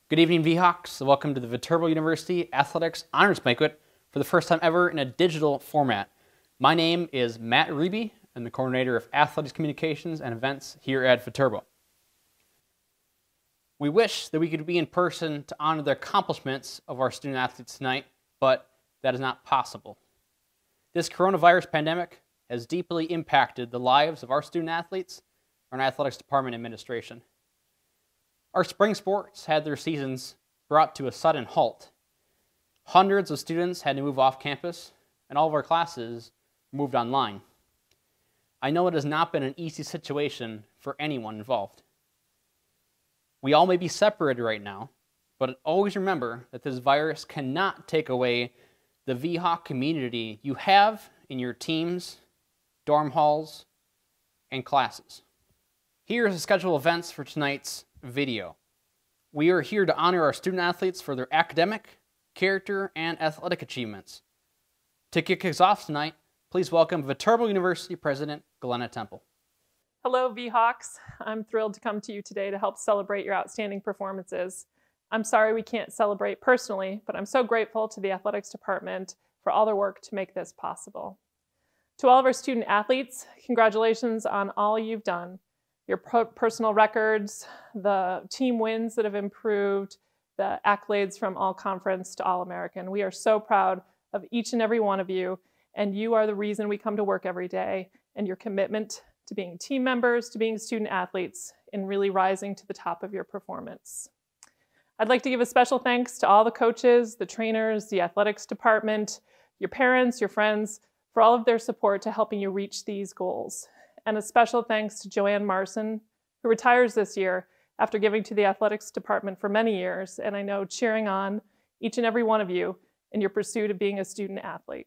Good evening, V-Hawks. Welcome to the Viterbo University Athletics Honors Banquet for the first time ever in a digital format. My name is Matt Riebe. I'm the coordinator of Athletics Communications and Events here at Viterbo. We wish that we could be in person to honor the accomplishments of our student athletes tonight, but that is not possible. This coronavirus pandemic has deeply impacted the lives of our student athletes and our athletics department administration. Our spring sports had their seasons brought to a sudden halt. Hundreds of students had to move off campus, and all of our classes moved online. I know it has not been an easy situation for anyone involved. We all may be separated right now, but always remember that this virus cannot take away the V-Hawk community you have in your teams, dorm halls, and classes. Here is the schedule of events for tonight's video. We are here to honor our student athletes for their academic, character, and athletic achievements. To kick us off tonight, please welcome Viterbo University President Glena Temple. Hello, V-Hawks. I'm thrilled to come to you today to help celebrate your outstanding performances. I'm sorry we can't celebrate personally, but I'm so grateful to the athletics department for all their work to make this possible. To all of our student athletes, congratulations on all you've done. Your personal records, the team wins that have improved, the accolades from All-Conference to All-American. We are so proud of each and every one of you, and you are the reason we come to work every day, and your commitment to being team members, to being student athletes, and really rising to the top of your performance. I'd like to give a special thanks to all the coaches, the trainers, the athletics department, your parents, your friends, for all of their support to helping you reach these goals. And a special thanks to Joanne Marson, who retires this year after giving to the athletics department for many years, and I know cheering on each and every one of you in your pursuit of being a student athlete.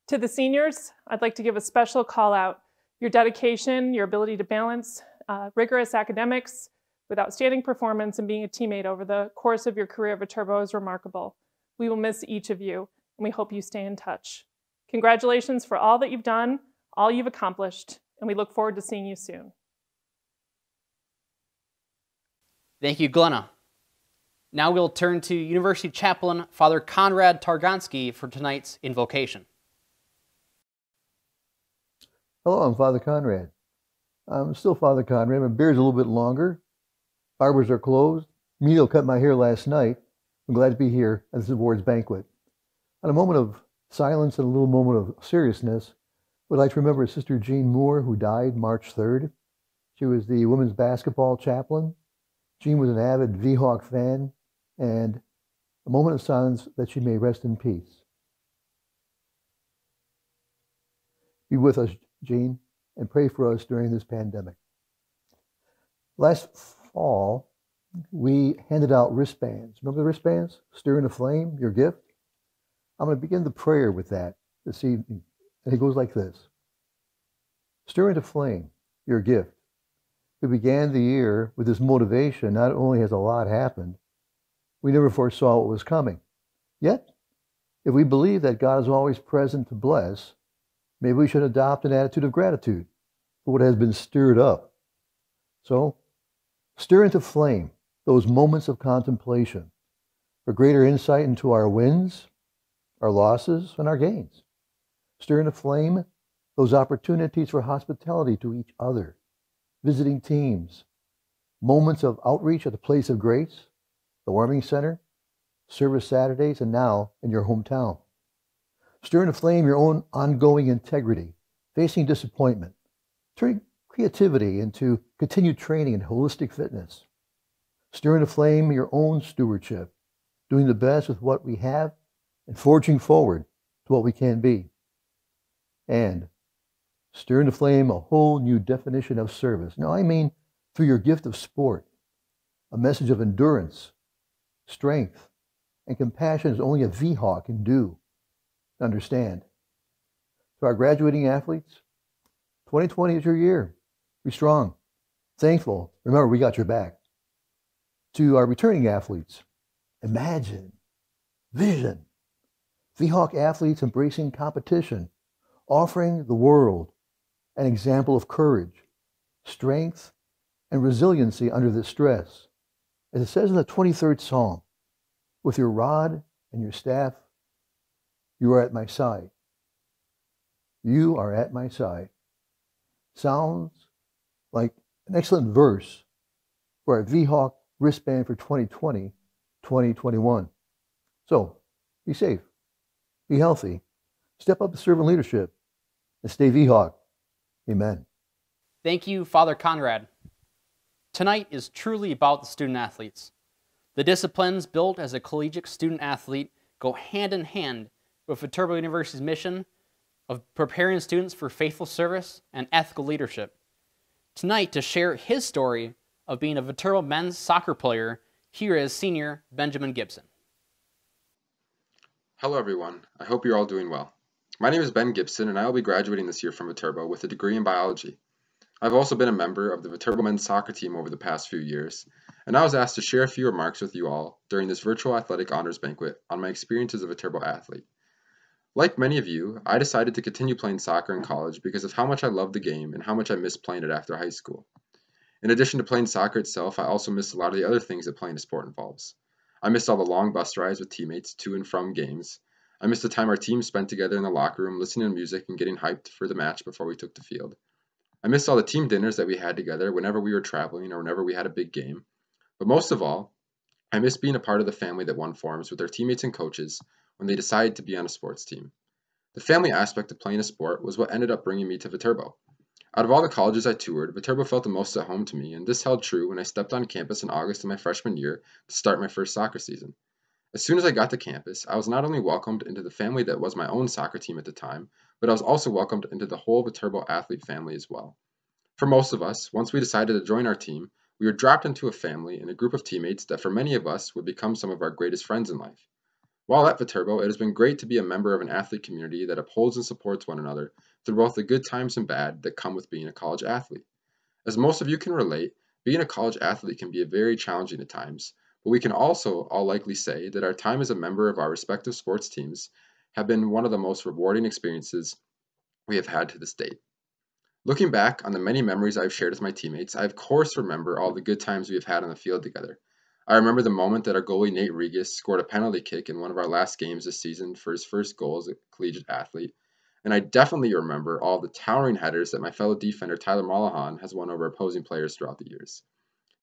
To the seniors, I'd like to give a special call out. Your dedication, your ability to balance rigorous academics with outstanding performance and being a teammate over the course of your career at Viterbo is remarkable. We will miss each of you, and we hope you stay in touch. Congratulations for all that you've done, all you've accomplished, and we look forward to seeing you soon. Thank you, Glena. Now we'll turn to University Chaplain Father Conrad Targonski for tonight's invocation. Hello, I'm Father Conrad. I'm still Father Conrad. My beard's a little bit longer. Barbers are closed. Emilio cut my hair last night. I'm glad to be here at this awards banquet. On a moment of silence and a little moment of seriousness, we'd like to remember Sister Jean Moore, who died March 3rd. She was the women's basketball chaplain. Jean was an avid V-Hawk fan, and a moment of silence that she may rest in peace. Be with us, Jean, and pray for us during this pandemic. Last fall, we handed out wristbands. Remember the wristbands? Stirring the flame, your gift? I'm going to begin the prayer with that this evening. And it goes like this. Stir into flame, your gift. We began the year with this motivation. Not only has a lot happened, we never foresaw what was coming. Yet, if we believe that God is always present to bless, maybe we should adopt an attitude of gratitude for what has been stirred up. So, stir into flame those moments of contemplation for greater insight into our wins, our losses, and our gains. Stir into flame those opportunities for hospitality to each other, visiting teams, moments of outreach at the place of grace, the warming center, service Saturdays, and now in your hometown. Stir into flame your own ongoing integrity, facing disappointment, turning creativity into continued training in holistic fitness. Stir into flame your own stewardship, doing the best with what we have and forging forward to what we can be. And stir into flame a whole new definition of service. Now, I mean through your gift of sport, a message of endurance, strength, and compassion as only a V-Hawk can do. Understand. To our graduating athletes, 2020 is your year. Be strong, thankful. Remember, we got your back. To our returning athletes, imagine, vision. V-Hawk athletes embracing competition, offering the world an example of courage, strength, and resiliency under this stress. As it says in the 23rd Psalm, with your rod and your staff, you are at my side. You are at my side. Sounds like an excellent verse for our VHawk wristband for 2020-2021. So, be safe, be healthy, step up to servant leadership, and stay VHawk. Amen. Thank you, Father Conrad. Tonight is truly about the student athletes. The disciplines built as a collegiate student athlete go hand in hand with Viterbo University's mission of preparing students for faithful service and ethical leadership. Tonight, to share his story of being a Viterbo men's soccer player, here is senior Benjamin Gibson. Hello everyone, I hope you're all doing well. My name is Ben Gibson and I will be graduating this year from Viterbo with a degree in biology. I've also been a member of the Viterbo men's soccer team over the past few years, and I was asked to share a few remarks with you all during this virtual athletic honors banquet on my experience as a Viterbo athlete. Like many of you, I decided to continue playing soccer in college because of how much I loved the game and how much I missed playing it after high school. In addition to playing soccer itself, I also missed a lot of the other things that playing a sport involves. I missed all the long bus rides with teammates to and from games. I missed the time our team spent together in the locker room listening to music and getting hyped for the match before we took the field. I missed all the team dinners that we had together whenever we were traveling or whenever we had a big game. But most of all, I missed being a part of the family that one forms with their teammates and coaches when they decide to be on a sports team. The family aspect of playing a sport was what ended up bringing me to Viterbo. Out of all the colleges I toured, Viterbo felt the most at home to me, and this held true when I stepped on campus in August of my freshman year to start my first soccer season. As soon as I got to campus, I was not only welcomed into the family that was my own soccer team at the time, but I was also welcomed into the whole Viterbo athlete family as well. For most of us, once we decided to join our team, we were dropped into a family and a group of teammates that for many of us would become some of our greatest friends in life. While at Viterbo, it has been great to be a member of an athlete community that upholds and supports one another through both the good times and bad that come with being a college athlete. As most of you can relate, being a college athlete can be very challenging at times, but we can also all likely say that our time as a member of our respective sports teams have been one of the most rewarding experiences we have had to this date. Looking back on the many memories I've shared with my teammates, I of course remember all the good times we have had on the field together. I remember the moment that our goalie Nate Riebe scored a penalty kick in one of our last games this season for his first goal as a collegiate athlete, and I definitely remember all the towering headers that my fellow defender Tyler Mollahan has won over opposing players throughout the years.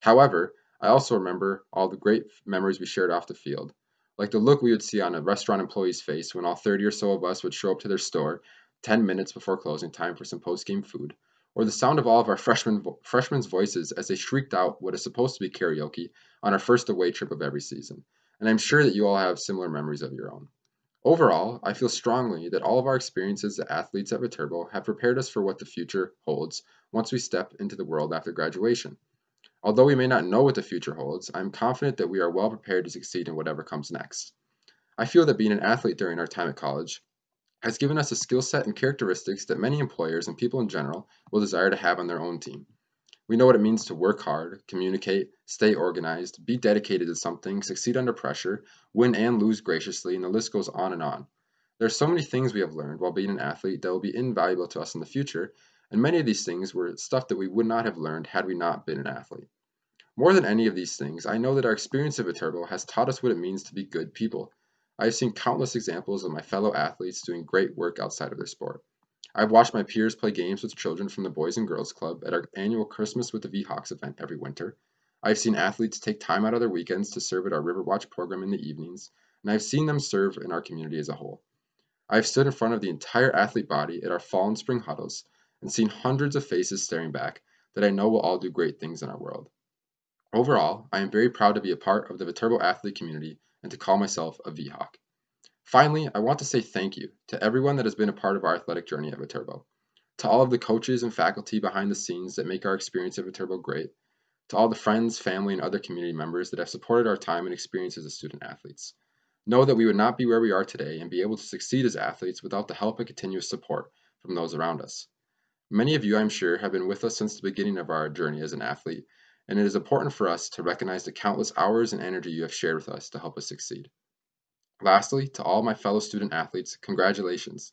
However, I also remember all the great memories we shared off the field, like the look we would see on a restaurant employee's face when all 30 or so of us would show up to their store 10 minutes before closing time for some post-game food, or the sound of all of our freshmen voices as they shrieked out what is supposed to be karaoke on our first away trip of every season. And I'm sure that you all have similar memories of your own. Overall, I feel strongly that all of our experiences as athletes at Viterbo have prepared us for what the future holds once we step into the world after graduation. Although we may not know what the future holds, I'm confident that we are well prepared to succeed in whatever comes next. I feel that being an athlete during our time at college has given us a skill set and characteristics that many employers and people in general will desire to have on their own team. We know what it means to work hard, communicate, stay organized, be dedicated to something, succeed under pressure, win and lose graciously, and the list goes on and on. There are so many things we have learned while being an athlete that will be invaluable to us in the future, and many of these things were stuff that we would not have learned had we not been an athlete. More than any of these things, I know that our experience at Viterbo has taught us what it means to be good people. I have seen countless examples of my fellow athletes doing great work outside of their sport. I've watched my peers play games with children from the Boys and Girls Club at our annual Christmas with the VHawks event every winter. I've seen athletes take time out of their weekends to serve at our Riverwatch program in the evenings, and I've seen them serve in our community as a whole. I've stood in front of the entire athlete body at our fall and spring huddles and seen hundreds of faces staring back that I know will all do great things in our world. Overall, I am very proud to be a part of the Viterbo athlete community and to call myself a VHawk. Finally, I want to say thank you to everyone that has been a part of our athletic journey at Viterbo, to all of the coaches and faculty behind the scenes that make our experience at Viterbo great, to all the friends, family, and other community members that have supported our time and experience as student athletes. Know that we would not be where we are today and be able to succeed as athletes without the help and continuous support from those around us. Many of you, I'm sure, have been with us since the beginning of our journey as an athlete, and it is important for us to recognize the countless hours and energy you have shared with us to help us succeed. Lastly, to all my fellow student athletes, congratulations.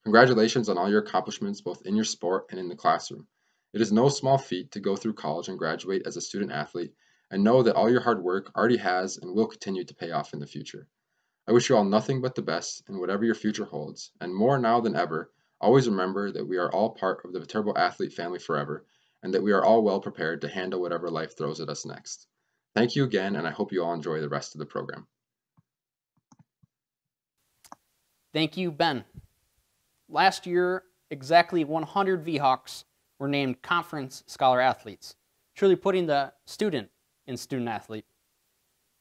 Congratulations on all your accomplishments both in your sport and in the classroom. It is no small feat to go through college and graduate as a student athlete, and know that all your hard work already has and will continue to pay off in the future. I wish you all nothing but the best in whatever your future holds, and more now than ever, always remember that we are all part of the Viterbo athlete family forever, and that we are all well prepared to handle whatever life throws at us next. Thank you again, and I hope you all enjoy the rest of the program. Thank you, Ben. Last year, exactly 100 V-Hawks were named Conference Scholar Athletes, truly putting the student in student athlete.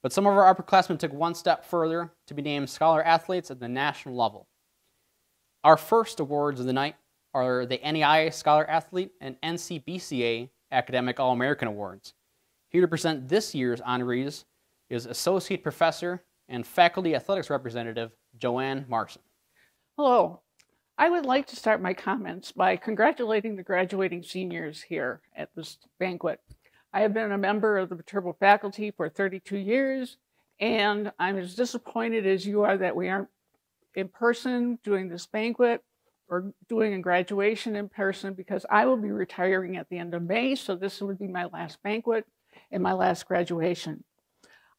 But some of our upperclassmen took one step further to be named Scholar Athletes at the national level. Our first awards of the night are the NAIA Scholar Athlete and NCBCA Academic All-American Awards. Here to present this year's honorees is Associate Professor and Faculty Athletics Representative Joanne Marson. Hello. I would like to start my comments by congratulating the graduating seniors here at this banquet. I have been a member of the Viterbo faculty for 32 years, and I'm as disappointed as you are that we aren't in person doing this banquet or doing a graduation in person, because I will be retiring at the end of May, so this would be my last banquet and my last graduation.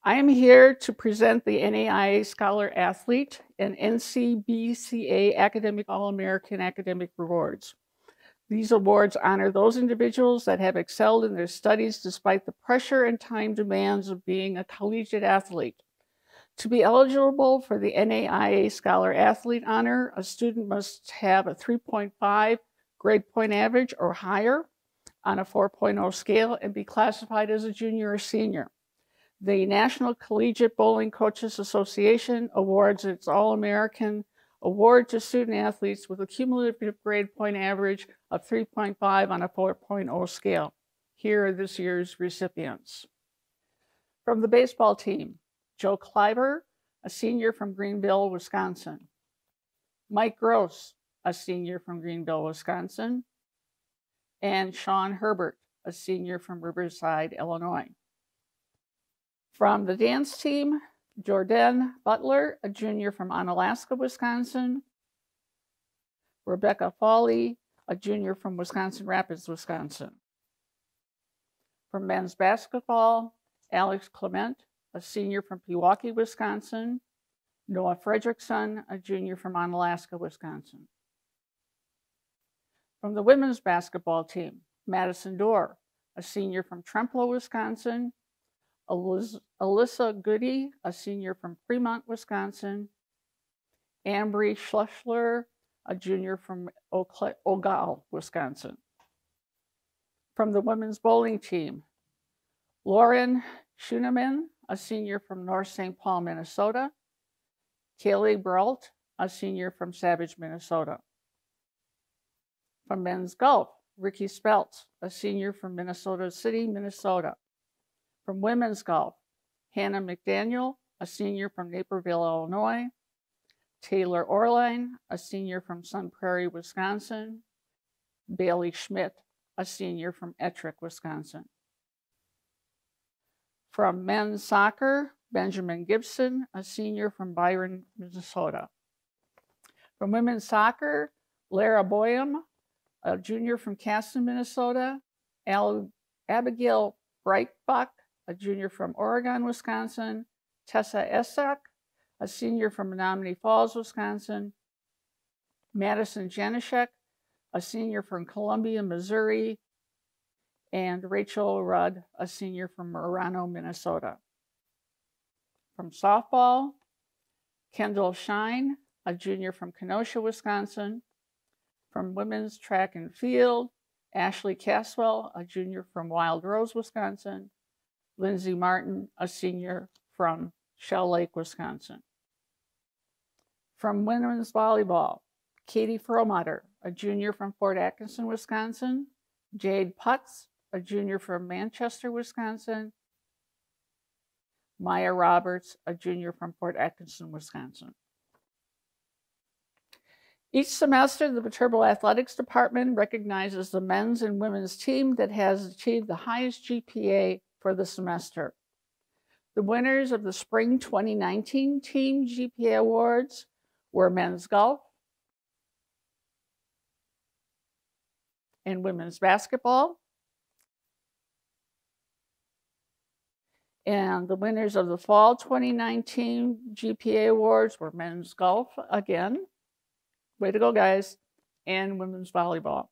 I am here to present the NAIA Scholar Athlete and NCBCA Academic All-American Academic Awards. These awards honor those individuals that have excelled in their studies despite the pressure and time demands of being a collegiate athlete. To be eligible for the NAIA Scholar Athlete honor, a student must have a 3.5 grade point average or higher on a 4.0 scale and be classified as a junior or senior. The National Collegiate Bowling Coaches Association awards its All-American Award to student athletes with a cumulative grade point average of 3.5 on a 4.0 scale. Here are this year's recipients. From the baseball team, Joe Kleiber, a senior from Greenville, Wisconsin. Mike Gross, a senior from Greenville, Wisconsin. And Sean Herbert, a senior from Riverside, Illinois. From the dance team, Jordan Butler, a junior from Onalaska, Wisconsin. Rebecca Fawley, a junior from Wisconsin Rapids, Wisconsin. From men's basketball, Alex Clement, a senior from Pewaukee, Wisconsin. Noah Fredrickson, a junior from Onalaska, Wisconsin. From the women's basketball team, Madison Dorr, a senior from Trempealeau, Wisconsin. Alyssa Goody, a senior from Fremont, Wisconsin. Ambry Schlussler, a junior from Ogal, Wisconsin. From the women's bowling team, Lauren Schuneman, a senior from North St. Paul, Minnesota. Kaylee Brault, a senior from Savage, Minnesota. From men's golf, Ricky Speltz, a senior from Minnesota City, Minnesota. From women's golf, Hannah McDaniel, a senior from Naperville, Illinois. Taylor Orline, a senior from Sun Prairie, Wisconsin. Bailey Schmidt, a senior from Ettrick, Wisconsin. From men's soccer, Benjamin Gibson, a senior from Byron, Minnesota. From women's soccer, Lara Boyum, a junior from Caston, Minnesota. Abigail Breitbach, a junior from Oregon, Wisconsin. Tessa Essak, a senior from Menominee Falls, Wisconsin. Madison Janishek, a senior from Columbia, Missouri. And Rachel Rudd, a senior from Murano, Minnesota. From softball, Kendall Shine, a junior from Kenosha, Wisconsin. From women's track and field, Ashley Caswell, a junior from Wild Rose, Wisconsin. Lindsay Martin, a senior from Shell Lake, Wisconsin. From women's volleyball, Katie Perlmutter, a junior from Fort Atkinson, Wisconsin. Jade Putz, a junior from Manchester, Wisconsin. Maya Roberts, a junior from Fort Atkinson, Wisconsin. Each semester, the Viterbo Athletics Department recognizes the men's and women's team that has achieved the highest GPA for the semester. The winners of the Spring 2019 Team GPA Awards were men's golf and women's basketball. And the winners of the Fall 2019 GPA Awards were men's golf again. Way to go, guys. And women's volleyball.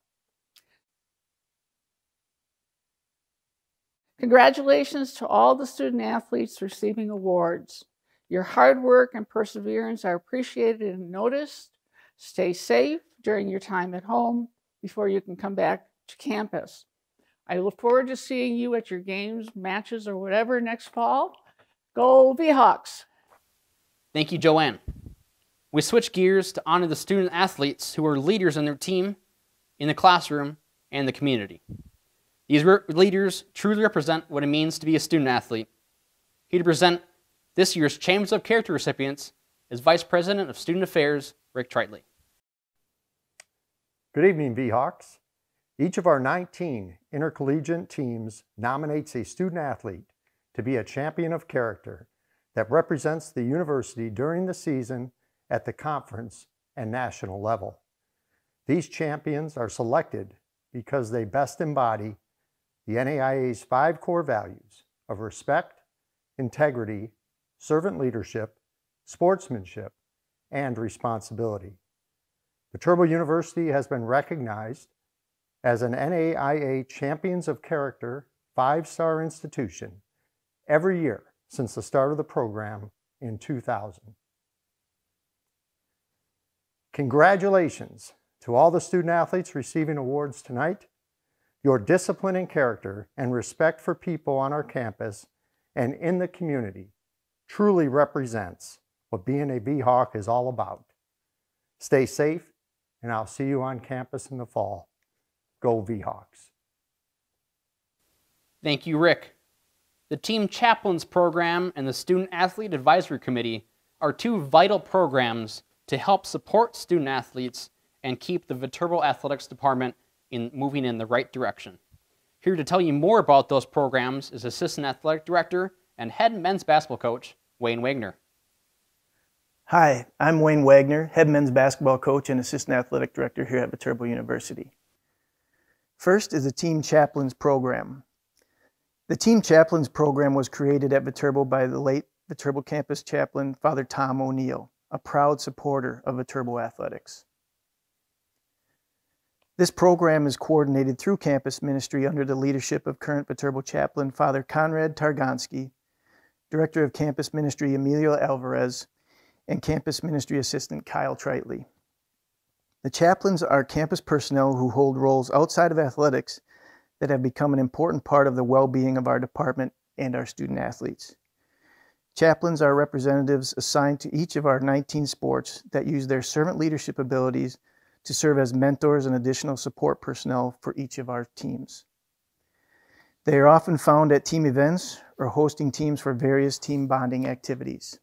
Congratulations to all the student athletes receiving awards. Your hard work and perseverance are appreciated and noticed. Stay safe during your time at home before you can come back to campus. I look forward to seeing you at your games, matches, or whatever next fall. Go Seahawks! Thank you, Joanne. We switch gears to honor the student athletes who are leaders in their team, in the classroom, and the community. These leaders truly represent what it means to be a student athlete. Here to present this year's Champions of Character recipients is Vice President of Student Affairs, Rick Trietley. Good evening, Seahawks. Each of our 19 intercollegiate teams nominates a student athlete to be a champion of character that represents the university during the season at the conference and national level. These champions are selected because they best embody the NAIA's 5 core values of respect, integrity, servant leadership, sportsmanship, and responsibility. Viterbo University has been recognized as an NAIA Champions of Character 5-star institution every year since the start of the program in 2000. Congratulations to all the student athletes receiving awards tonight. Your discipline and character and respect for people on our campus and in the community truly represents what being a Seahawk is all about. Stay safe, and I'll see you on campus in the fall. Go Seahawks. Thank you, Rick. The Team Chaplains program and the Student Athlete Advisory Committee are 2 vital programs to help support student athletes and keep the Viterbo Athletics Department moving in the right direction. Here to tell you more about those programs is Assistant Athletic Director and Head Men's Basketball Coach, Wayne Wagner. Hi, I'm Wayne Wagner, Head Men's Basketball Coach and Assistant Athletic Director here at Viterbo University. First is the Team Chaplains program. The Team Chaplains program was created at Viterbo by the late Viterbo campus chaplain, Father Tom O'Neill, a proud supporter of Viterbo athletics. This program is coordinated through campus ministry under the leadership of current Viterbo chaplain, Father Conrad Targonski, Director of Campus Ministry, Emilio Alvarez, and Campus Ministry Assistant, Kyle Trietley. The chaplains are campus personnel who hold roles outside of athletics that have become an important part of the well-being of our department and our student athletes. Chaplains are representatives assigned to each of our 19 sports that use their servant leadership abilities to serve as mentors and additional support personnel for each of our teams. They are often found at team events or hosting teams for various team bonding activities.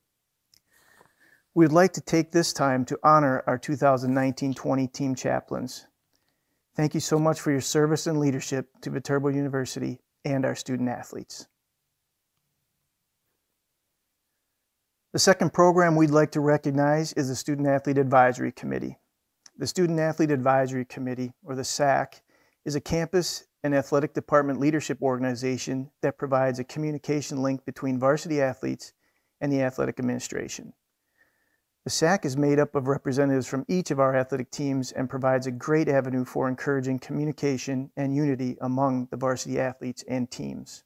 We would like to take this time to honor our 2019-20 team chaplains. Thank you so much for your service and leadership to Viterbo University and our student athletes. The second program we'd like to recognize is the Student Athlete Advisory Committee. The Student Athlete Advisory Committee, or the SAAC, is a campus and athletic department leadership organization that provides a communication link between varsity athletes and the athletic administration. The SAAC is made up of representatives from each of our athletic teams and provides a great avenue for encouraging communication and unity among the varsity athletes and teams.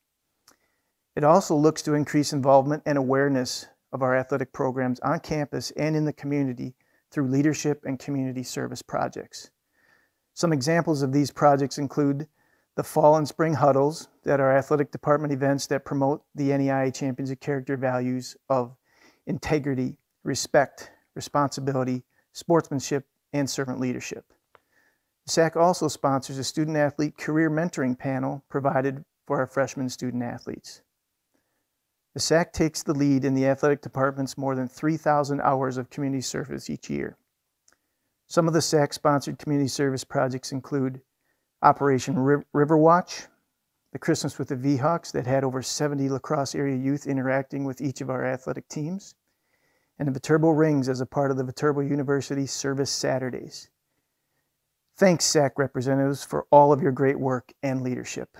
It also looks to increase involvement and awareness of our athletic programs on campus and in the community through leadership and community service projects. Some examples of these projects include the fall and spring huddles that are athletic department events that promote the NAIA Champions of Character values of integrity, respect, responsibility, sportsmanship, and servant leadership. The SAAC also sponsors a student-athlete career mentoring panel provided for our freshman student athletes. The SAAC takes the lead in the athletic department's more than 3,000 hours of community service each year. Some of the SAAC-sponsored community service projects include Operation Riverwatch, the Christmas with the Seahawks that had over 70 lacrosse area youth interacting with each of our athletic teams, and the Viterbo Rings as a part of the Viterbo University Service Saturdays. Thanks, SAAC representatives, for all of your great work and leadership.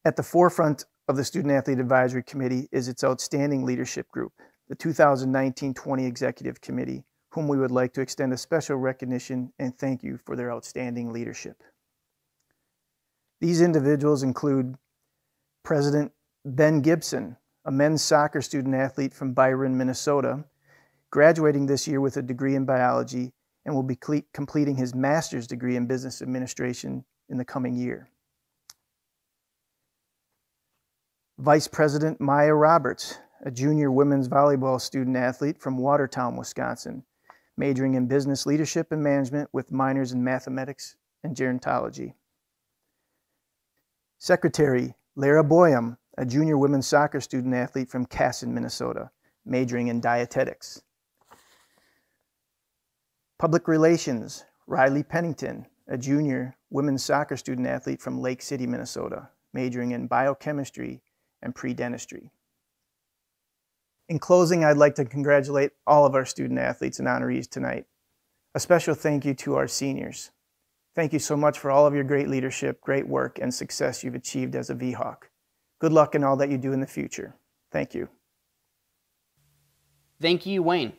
At the forefront of the Student Athlete Advisory Committee is its outstanding leadership group, the 2019-20 Executive Committee, whom we would like to extend a special recognition and thank you for their outstanding leadership. These individuals include President Ben Gibson, a men's soccer student athlete from Byron, Minnesota, graduating this year with a degree in biology and will be completing his master's degree in business administration in the coming year. Vice President Maya Roberts, a junior women's volleyball student athlete from Watertown, Wisconsin, majoring in business leadership and management with minors in mathematics and gerontology. Secretary Lara Boyum, a junior women's soccer student athlete from Casson, Minnesota, majoring in dietetics. Public Relations, Riley Pennington, a junior women's soccer student athlete from Lake City, Minnesota, majoring in biochemistry and pre-dentistry. In closing, I'd like to congratulate all of our student athletes and honorees tonight. A special thank you to our seniors. Thank you so much for all of your great leadership, great work, and success you've achieved as a V-Hawk. Good luck in all that you do in the future. Thank you. Thank you, Wayne.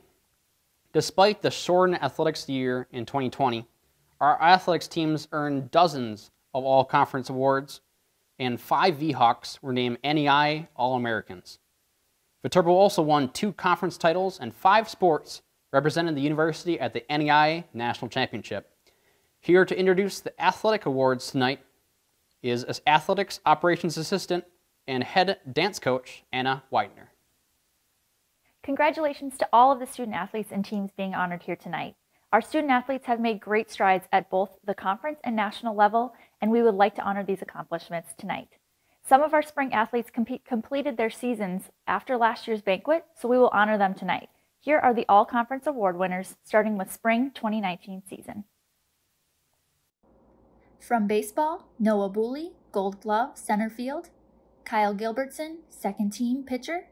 Despite the shortened athletics year in 2020, our athletics teams earned dozens of all-conference awards, and 5 V-Hawks were named NAIA All-Americans. Viterbo also won 2 conference titles and 5 sports represented the university at the NAIA National Championship. Here to introduce the athletic awards tonight is Athletics Operations Assistant and Head Dance Coach Anna Weidner. Congratulations to all of the student athletes and teams being honored here tonight. Our student athletes have made great strides at both the conference and national level, and we would like to honor these accomplishments tonight. Some of our spring athletes completed their seasons after last year's banquet, so we will honor them tonight. Here are the all-conference award winners, starting with spring 2019 season. From baseball, Noah Booley, Gold Glove, center field. Kyle Gilbertson, second team pitcher.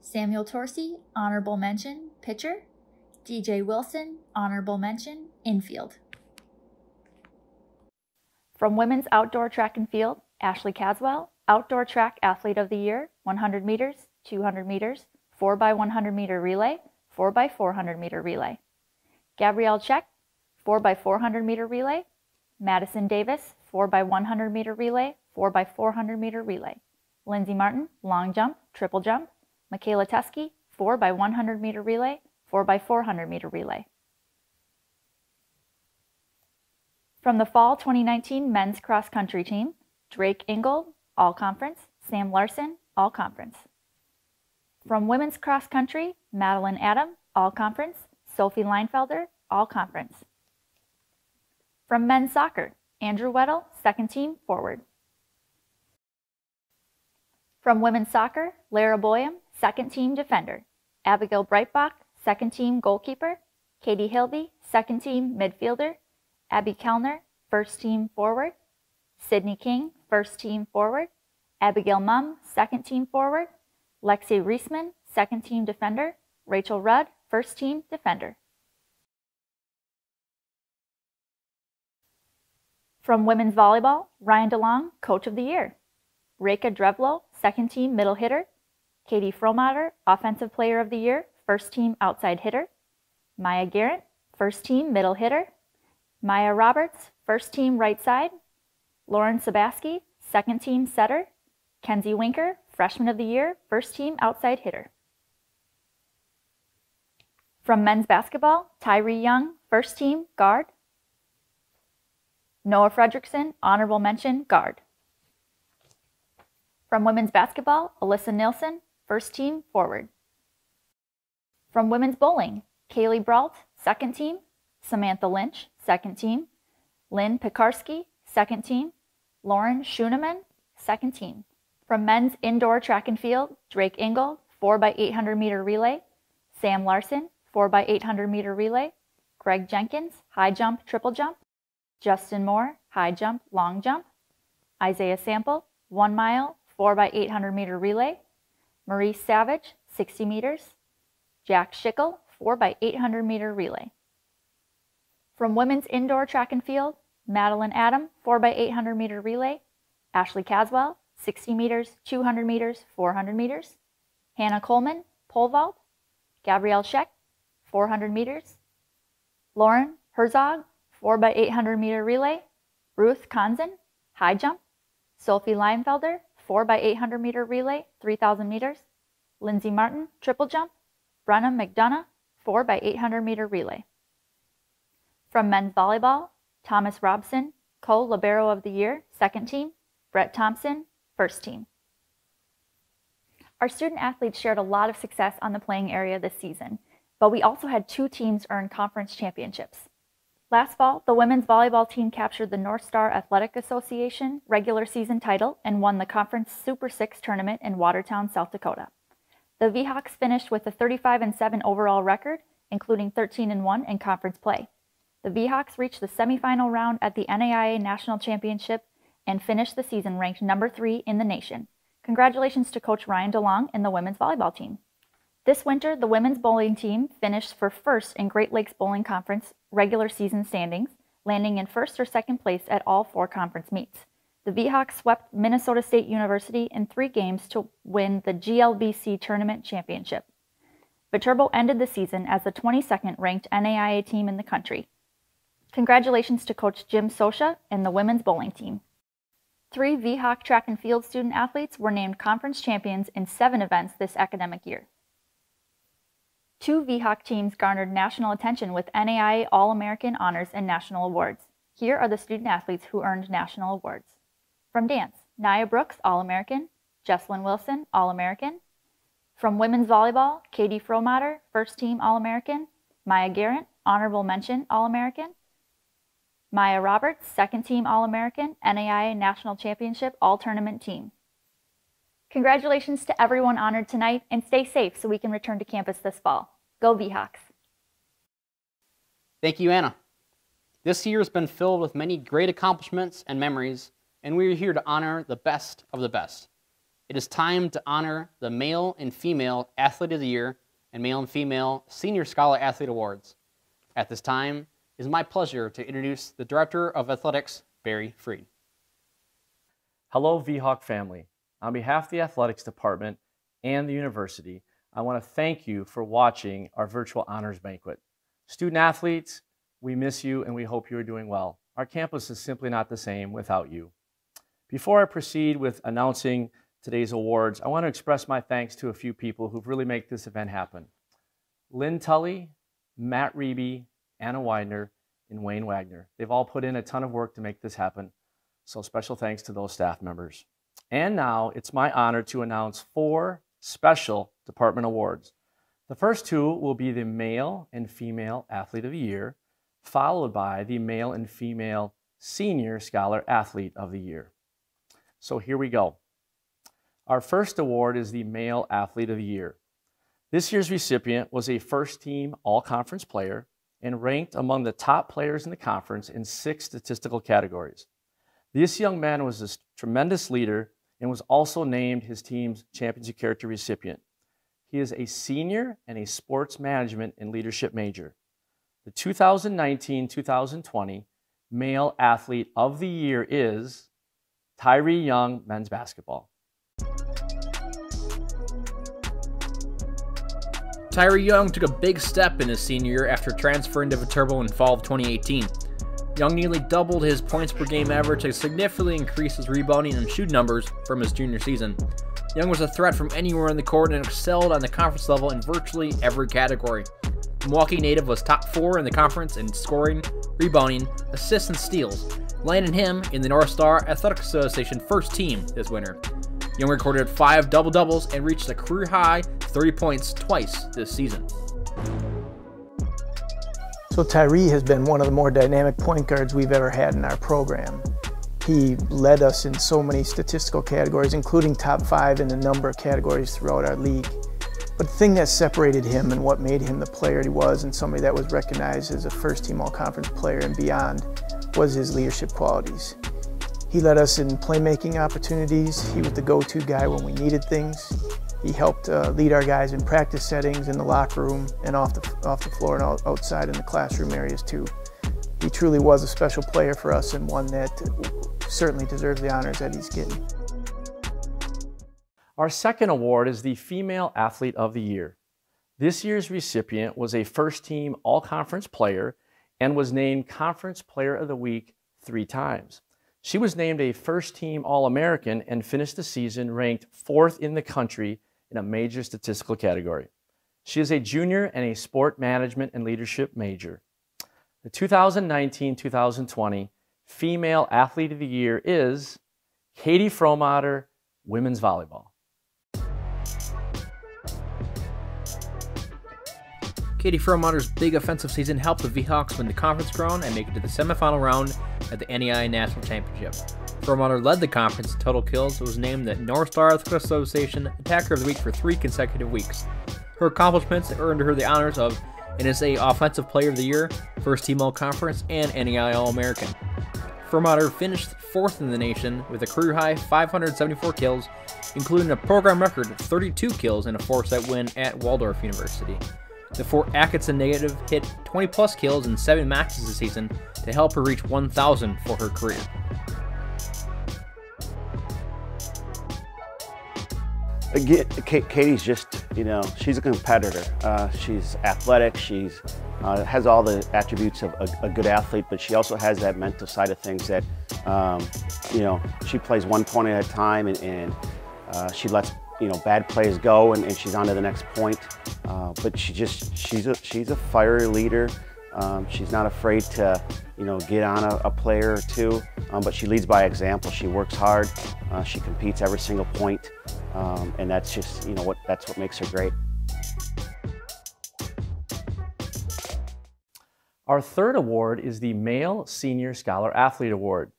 Samuel Torsey, honorable mention, pitcher. DJ Wilson, honorable mention, infield. From women's outdoor track and field, Ashley Caswell, outdoor track athlete of the year, 100 meters, 200 meters, 4x100 meter relay, 4x400 meter relay. Gabrielle Check, 4x400 meter relay. Madison Davis, 4x100 meter relay, 4x400 meter relay. Lindsay Martin, long jump, triple jump. Michaela Teskey, 4x100 meter relay, 4x400 meter relay. From the fall 2019 men's cross country team, Drake Ingold, all conference. Sam Larson, all conference. From women's cross country, Madeline Adam, all conference. Sophie Leinfelder, all conference. From men's soccer, Andrew Weddle, second team forward. From women's soccer, Lara Boyum, second team defender. Abigail Breitbach, second team goalkeeper. Katie Hilby, second team midfielder. Abby Kellner, first team forward. Sydney King, first team forward. Abigail Mumm, second team forward. Lexi Reisman, second team defender. Rachel Rudd, first team defender. From women's volleyball, Ryan DeLong, coach of the year. Reka Drevlo, second team middle hitter. Katie Fromatter, offensive player of the year, first team outside hitter. Maya Garrett, first team middle hitter. Maya Roberts, first team right side. Lauren Sabaski, second team setter. Kenzie Winker, freshman of the year, first team outside hitter. From men's basketball, Tyree Young, first team guard. Noah Fredrickson, honorable mention guard. From women's basketball, Alyssa Nilsson, first team forward. From women's bowling, Kaylee Brault, second team. Samantha Lynch, second team. Lynn Pekarsky, second team. Lauren Schooneman, second team. From men's indoor track and field, Drake Ingold, 4x800 meter relay. Sam Larson, 4x800 meter relay. Greg Jenkins, high jump, triple jump. Justin Moore, high jump, long jump. Isaiah Sample, 1 mile, 4x800 meter relay. Maurice Savage, 60 meters. Jack Schickel, 4x800 meter relay. From women's indoor track and field, Madeline Adam, 4x800 meter relay. Ashley Caswell, 60 meters, 200 meters, 400 meters. Hannah Coleman, pole vault. Gabrielle Scheck, 400 meters. Lauren Herzog, 4x800 meter relay. Ruth Konzen, high jump. Sophie Leinfelder, 4x800 meter relay, 3,000 meters. Lindsay Martin, triple jump. Brenna McDonough, 4x800 meter relay. From men's volleyball, Thomas Robson, co-libero of the year, second team. Brett Thompson, first team. Our student athletes shared a lot of success on the playing area this season, but we also had 2 teams earn conference championships. Last fall, the women's volleyball team captured the North Star Athletic Association regular season title and won the Conference Super 6 tournament in Watertown, South Dakota. The V-Hawks finished with a 35-7 overall record, including 13-1 in conference play. The V-Hawks reached the semifinal round at the NAIA National Championship and finished the season ranked number 3 in the nation. Congratulations to Coach Ryan DeLong and the women's volleyball team. This winter, the women's bowling team finished for first in Great Lakes Bowling Conference regular season standings, landing in first or second place at all 4 conference meets. The V-Hawks swept Minnesota State University in 3 games to win the GLBC Tournament Championship. Viterbo ended the season as the 22nd ranked NAIA team in the country. Congratulations to Coach Jim Sosha and the women's bowling team. 3 V-Hawk track and field student athletes were named conference champions in 7 events this academic year. 2 V-Hawk teams garnered national attention with NAIA All-American honors and national awards. Here are the student athletes who earned national awards. From dance, Nia Brooks, All-American. Jesslyn Wilson, All-American. From women's volleyball, Katie Fromatter, first team All-American. Maya Garrett, honorable mention All-American. Maya Roberts, second team All-American, NAIA National Championship All-Tournament team. Congratulations to everyone honored tonight, and stay safe so we can return to campus this fall. Go V-Hawks. Thank you, Anna. This year has been filled with many great accomplishments and memories, and we are here to honor the best of the best. It is time to honor the Male and Female Athlete of the Year and Male and Female Senior Scholar Athlete Awards. At this time, it is my pleasure to introduce the Director of Athletics, Barry Freed. Hello, V-Hawk family. On behalf of the Athletics Department and the University, I want to thank you for watching our virtual honors banquet. Student athletes, we miss you and we hope you are doing well. Our campus is simply not the same without you. Before I proceed with announcing today's awards, I want to express my thanks to a few people who've really made this event happen. Lynn Tully, Matt Riebe, Anna Weidner, and Wayne Wagner. They've all put in a ton of work to make this happen, so special thanks to those staff members. And now it's my honor to announce 4 special department awards. The first 2 will be the Male and Female Athlete of the Year, followed by the Male and Female Senior Scholar Athlete of the Year. So here we go. Our first award is the Male Athlete of the Year. This year's recipient was a first-team all-conference player and ranked among the top players in the conference in 6 statistical categories. This young man was a tremendous leader and was also named his team's championship character recipient. He is a senior and a sports management and leadership major. The 2019-2020 Male Athlete of the Year is Tyree Young, men's basketball. Tyree Young took a big step in his senior year after transferring to Viterbo in fall of 2018. Young nearly doubled his points per game average to significantly increase his rebounding and shoot numbers from his junior season. Young was a threat from anywhere in the court and excelled on the conference level in virtually every category. Milwaukee native was top 4 in the conference in scoring, rebounding, assists, and steals, landing him in the North Star Athletics Association first team this winter. Young recorded 5 double-doubles and reached a career-high 30 points twice this season. So Tyree has been one of the more dynamic point guards we've ever had in our program. He led us in so many statistical categories, including top 5 in a number of categories throughout our league. But the thing that separated him and what made him the player he was and somebody that was recognized as a first-team all-conference player and beyond was his leadership qualities. He led us in playmaking opportunities. He was the go-to guy when we needed things. He helped lead our guys in practice settings, in the locker room, and off the floor and outside in the classroom areas too. He truly was a special player for us and one that certainly deserves the honors that he's getting. Our second award is the Female Athlete of the Year. This year's recipient was a first-team all-conference player and was named Conference Player of the Week 3 times. She was named a first-team All-American and finished the season ranked 4th in the country in a major statistical category. She is a junior and a sport management and leadership major. The 2019-2020 Female Athlete of the Year is Katie Fromater, Women's Volleyball. Katie Fromater's big offensive season helped the V-Hawks win the conference crown and make it to the semifinal round at the NAIA National Championship. Fromater led the conference in total kills and was named the North Star Athletic Association Attacker of the Week for 3 consecutive weeks. Her accomplishments earned her the honors of NSA Offensive Player of the Year, First Team All-Conference, and NAIA All-American. Fromater finished 4th in the nation with a career-high 574 kills, including a program record 32 kills in a 4-set win at Waldorf University. The Fort Atkinson native hit 20-plus kills in 7 matches this season to help her reach 1,000 for her career. Again, Katie's just, she's a competitor. She's athletic, she's has all the attributes of a good athlete, but she also has that mental side of things that, she plays one point at a time and she lets bad plays go and she's on to the next point. But she's a fiery leader. She's not afraid to get on a player or two, but she leads by example. She works hard. She competes every single point, and that's just that's what makes her great. Our third award is the Male Senior Scholar Athlete Award.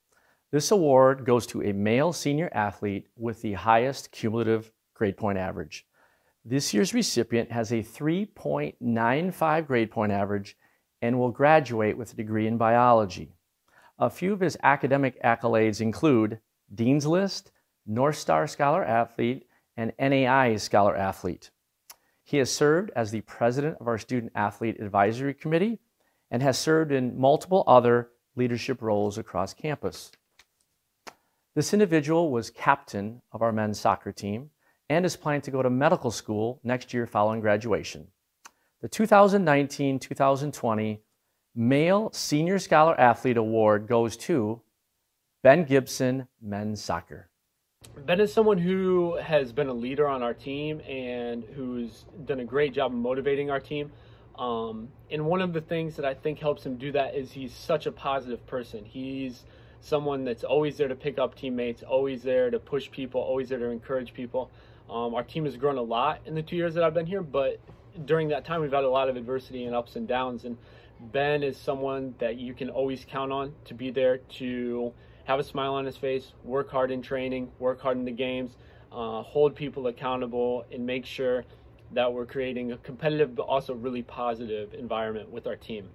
This award goes to a male senior athlete with the highest cumulative grade point average. This year's recipient has a 3.95 grade point average and will graduate with a degree in biology. A few of his academic accolades include Dean's List, North Star Scholar Athlete, and NAIA Scholar Athlete. He has served as the president of our Student Athlete Advisory Committee and has served in multiple other leadership roles across campus. This individual was captain of our men's soccer team and is planning to go to medical school next year following graduation. The 2019-2020 Male Senior Scholar Athlete Award goes to Ben Gibson, Men's Soccer. Ben is someone who has been a leader on our team and who's done a great job of motivating our team. And one of the things that I think helps him do that is he's such a positive person. He's someone that's always there to pick up teammates, always there to push people, always there to encourage people. Our team has grown a lot in the 2 years that I've been here, but during that time we've had a lot of adversity and ups and downs, and Ben is someone that you can always count on to be there to have a smile on his face, work hard in training, work hard in the games, hold people accountable, and make sure that we're creating a competitive but also really positive environment with our team.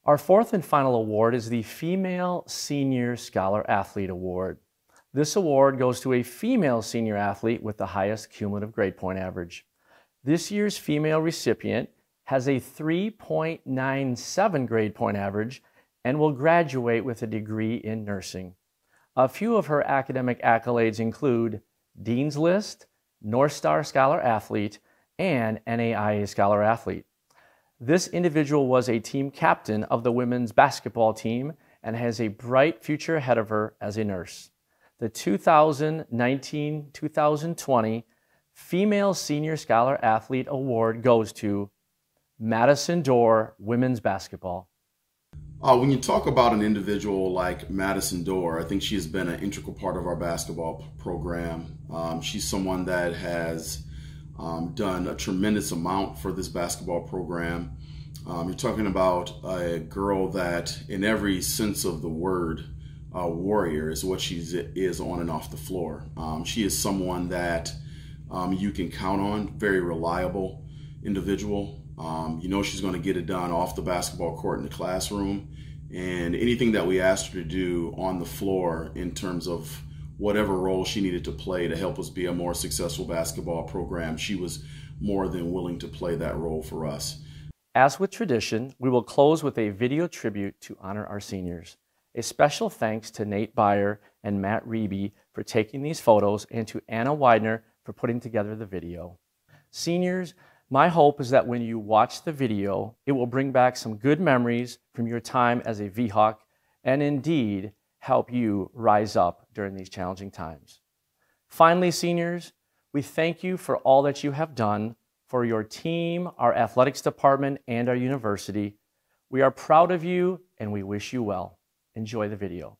Our fourth and final award is the Female Senior Scholar Athlete Award. This award goes to a female senior athlete with the highest cumulative grade point average. This year's female recipient has a 3.97 grade point average and will graduate with a degree in nursing. A few of her academic accolades include Dean's List, North Star Scholar Athlete, and NAIA Scholar Athlete. This individual was a team captain of the women's basketball team and has a bright future ahead of her as a nurse. The 2019-2020 Female Senior Scholar Athlete Award goes to Madison Dorr, Women's Basketball. When you talk about an individual like Madison Dorr, I think she has been an integral part of our basketball program. She's someone that has done a tremendous amount for this basketball program. You're talking about a girl that, in every sense of the word, warrior is what she is on and off the floor. She is someone that you can count on, very reliable individual. You know she's going to get it done off the basketball court in the classroom, and anything that we asked her to do on the floor in terms of whatever role she needed to play to help us be a more successful basketball program, she was more than willing to play that role for us. As with tradition, we will close with a video tribute to honor our seniors. A special thanks to Nate Byer and Matt Riebe for taking these photos and to Anna Weidner for putting together the video. Seniors, my hope is that when you watch the video, it will bring back some good memories from your time as a VHawk and indeed help you rise up during these challenging times. Finally, seniors, we thank you for all that you have done for your team, our athletics department, and our university. We are proud of you and we wish you well. Enjoy the video.